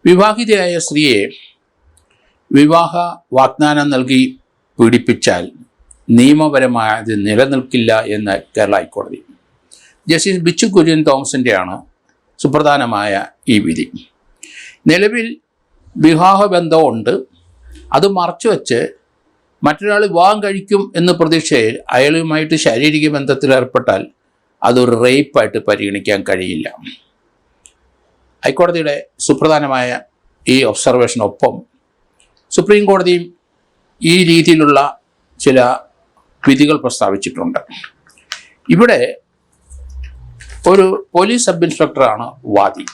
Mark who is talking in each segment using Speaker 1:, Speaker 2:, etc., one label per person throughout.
Speaker 1: വിവാഹിതയായ സ്ത്രീയെ വിവാഹ വാഗ്ദാനം നൽകി പീഡിപ്പിച്ചാൽ നിയമപരമായത് നിലനിൽക്കില്ല എന്ന് കേരള ഹൈക്കോടതി. ജസ്റ്റിസ് ബിച്ചു കുര്യൻ തോമസിൻ്റെയാണ് സുപ്രധാനമായ ഈ വിധി. നിലവിൽ വിവാഹബന്ധമുണ്ട്, അത് മറച്ചുവെച്ച് മറ്റൊരാൾ വിവാഹം കഴിക്കും എന്ന പ്രതീക്ഷയിൽ അയാളുമായിട്ട് ശാരീരിക ബന്ധത്തിൽ ഏർപ്പെട്ടാൽ അതൊരു റേപ്പായിട്ട് പരിഗണിക്കാൻ കഴിയില്ല. ഹൈക്കോടതിയുടെ സുപ്രധാനമായ ഈ ഒബ്സർവേഷനൊപ്പം സുപ്രീം കോടതിയും ഈ രീതിയിലുള്ള ചില വിധികൾ പ്രസ്താവിച്ചിട്ടുണ്ട്. ഇവിടെ ഒരു പോലീസ് സബ് ഇൻസ്പെക്ടറാണ് വാദി.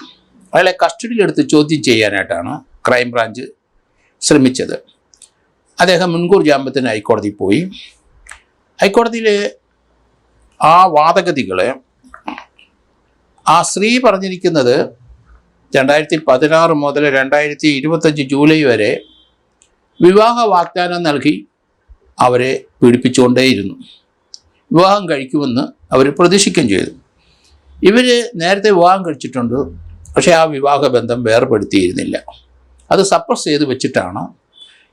Speaker 1: അയാളെ കസ്റ്റഡിയിലെടുത്ത് ചോദ്യം ചെയ്യാനായിട്ടാണ് ക്രൈംബ്രാഞ്ച് ശ്രമിച്ചത്. അദ്ദേഹം മുൻകൂർ ജാമ്യത്തിന് ഹൈക്കോടതി പോയി. ഹൈക്കോടതിയിലെ ആ വാദഗതികളെ ആ സ്ത്രീ പറഞ്ഞിരിക്കുന്നത് 2016 മുതൽ 2025 ജൂലൈ വരെ വിവാഹ വാഗ്ദാനം നൽകി അവരെ പീഡിപ്പിച്ചുകൊണ്ടേയിരുന്നു. വിവാഹം കഴിക്കുമെന്ന് അവർ പ്രതീക്ഷിക്കുകയും ചെയ്തു. ഇവർ നേരത്തെ വിവാഹം കഴിച്ചിട്ടുണ്ട്, പക്ഷേ ആ വിവാഹബന്ധം വേർപെടുത്തിയിരുന്നില്ല. അത് സപ്രസ് ചെയ്ത് വെച്ചിട്ടാണ്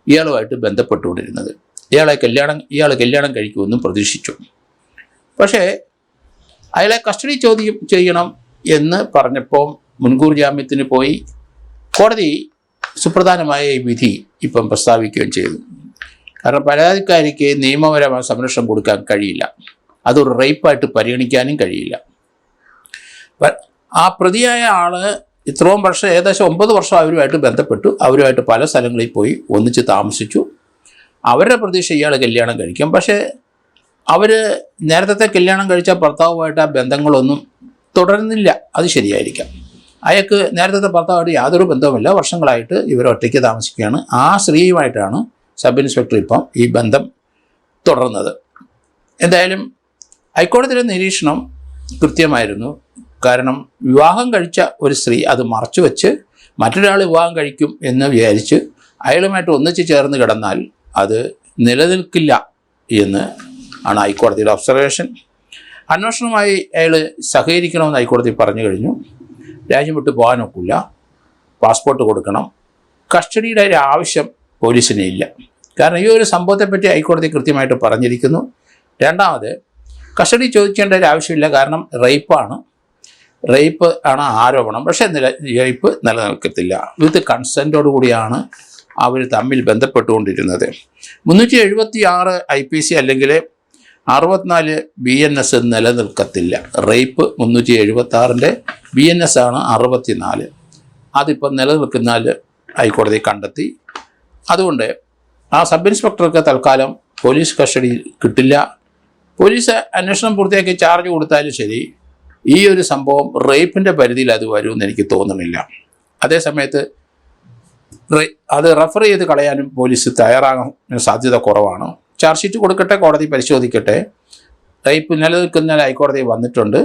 Speaker 1: ഇയാളുമായിട്ട് ബന്ധപ്പെട്ടുകൊണ്ടിരുന്നത്. ഇയാൾ കല്യാണം കഴിക്കുമെന്നും പ്രതീക്ഷിച്ചു. പക്ഷേ അയാളെ കസ്റ്റഡി ചോദ്യം ചെയ്യണം എന്ന് പറഞ്ഞപ്പോൾ മുൻകൂർ ജാമ്യത്തിന് പോയി. കോടതി സുപ്രധാനമായ ഈ വിധി ഇപ്പം പ്രസ്താവിക്കുകയും ചെയ്തു. കാരണം പരാതിക്കാരിക്ക് നിയമപരമായ സംരക്ഷണം കൊടുക്കാൻ കഴിയില്ല, അതൊരു റേപ്പായിട്ട് പരിഗണിക്കാനും കഴിയില്ല. ആ പ്രതിയായ ആൾ ഇത്രയും വർഷം, ഏകദേശം 9 വർഷം അവരുമായിട്ട് ബന്ധപ്പെട്ടു, അവരുമായിട്ട് പല സ്ഥലങ്ങളിൽ പോയി ഒന്നിച്ച് താമസിച്ചു. അവരുടെ പ്രതീക്ഷ ഇയാൾ കല്യാണം കഴിക്കും. പക്ഷേ അവർ നേരത്തെ കല്യാണം കഴിച്ച ഭർത്താവുമായിട്ട് ആ ബന്ധങ്ങളൊന്നും തുടരുന്നില്ല. അത് ശരിയായിരിക്കാം. അയാൾക്ക് നേരത്തെ ഭർത്താവായിട്ട് യാതൊരു ബന്ധവുമില്ല, വർഷങ്ങളായിട്ട് ഇവർ ഒറ്റയ്ക്ക് താമസിക്കുകയാണ്. ആ സ്ത്രീയുമായിട്ടാണ് സബ് ഇൻസ്പെക്ടർ ഇപ്പം ഈ ബന്ധം തുടർന്നത്. എന്തായാലും ഹൈക്കോടതിയുടെ നിരീക്ഷണം കൃത്യമായിരുന്നു. കാരണം വിവാഹം കഴിച്ച ഒരു സ്ത്രീ അത് മറച്ചു വെച്ച് മറ്റൊരാൾ വിവാഹം കഴിക്കും എന്ന് വിചാരിച്ച് അയാളുമായിട്ട് ഒന്നിച്ച് ചേർന്ന് കിടന്നാൽ അത് നിലനിൽക്കില്ല എന്ന് ആണ് ഹൈക്കോടതിയുടെ ഒബ്സർവേഷൻ. അന്വേഷണവുമായി അയാൾ സഹകരിക്കണമെന്ന് ഹൈക്കോടതി പറഞ്ഞു കഴിഞ്ഞു. രാജ്യം വിട്ട് പോകാനൊക്കില്ല, പാസ്പോർട്ട് കൊടുക്കണം, കസ്റ്റഡിയുടെ ഒരു ആവശ്യം പോലീസിന് ഇല്ല. കാരണം ഈ ഒരു സംഭവത്തെപ്പറ്റി ഹൈക്കോടതി കൃത്യമായിട്ട് പറഞ്ഞിരിക്കുന്നു. രണ്ടാമത്, കസ്റ്റഡി ചോദിക്കേണ്ട ഒരു ആവശ്യമില്ല, കാരണം റേപ്പ് ആണ് ആരോപണം. പക്ഷേ റേപ്പ് നിലനിൽക്കത്തില്ല. വിത്ത് കൺസെൻറ്റോടു കൂടിയാണ് അവർ തമ്മിൽ ബന്ധപ്പെട്ടുകൊണ്ടിരുന്നത്. 376 IPC അല്ലെങ്കിൽ 64 BNS നിലനിൽക്കത്തില്ല. റേപ്പ് 376ൻ്റെ BNS ആണ് 64. അതിപ്പോൾ നിലനിൽക്കുന്നാൽ ഹൈക്കോടതി കണ്ടെത്തി. അതുകൊണ്ട് ആ സബ് ഇൻസ്പെക്ടർക്ക് തൽക്കാലം പോലീസ് കസ്റ്റഡി കിട്ടില്ല. പോലീസ് അന്വേഷണം പൂർത്തിയാക്കി ചാർജ് കൊടുത്താലും ശരി, ഈ ഒരു സംഭവം റേപ്പിൻ്റെ പരിധിയിൽ അത് വരുമെന്ന് എനിക്ക് തോന്നുന്നില്ല. അതേസമയത്ത് അത് റെഫർ ചെയ്ത് കളയാനും പോലീസ് തയ്യാറാകാൻ സാധ്യത കുറവാണ്. ചാർജ് ഷീറ്റ് കൊടുക്കട്ടെ, കോടതി പരിശോധിക്കട്ടെ. റേപ്പ് നിലനിൽക്കുന്ന ഹൈക്കോടതി വന്നിട്ടുണ്ട്.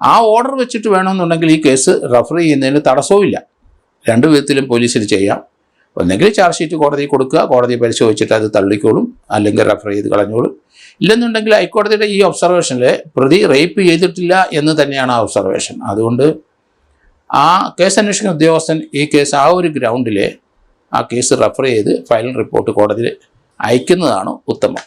Speaker 1: ആ ഓർഡർ വെച്ചിട്ട് വേണമെന്നുണ്ടെങ്കിൽ ഈ കേസ് റെഫർ ചെയ്യുന്നതിന് തടസ്സവുമില്ല. 2 വിധത്തിലും പോലീസിന് ചെയ്യാം. ഒന്നെങ്കിൽ ചാർജ് ഷീറ്റ് കോടതി കൊടുക്കുക, കോടതി പരിശോധിച്ചിട്ട് അത് തള്ളിക്കോളും, അല്ലെങ്കിൽ റെഫർ ചെയ്ത് കളഞ്ഞോളും. ഇല്ലെന്നുണ്ടെങ്കിൽ ഹൈക്കോടതിയുടെ ഈ ഒബ്സർവേഷനിൽ പ്രതി റേപ്പ് ചെയ്തിട്ടില്ല എന്ന് തന്നെയാണ് ആ ഒബ്സർവേഷൻ. അതുകൊണ്ട് ആ കേസ് അന്വേഷണ ഉദ്യോഗസ്ഥൻ ഈ കേസ് ആ ഒരു ഗ്രൗണ്ടിൽ ആ കേസ് റെഫർ ചെയ്ത് ഫൈനൽ റിപ്പോർട്ട് കോടതിയിൽ അയക്കുന്നതാണ് ഉത്തമം.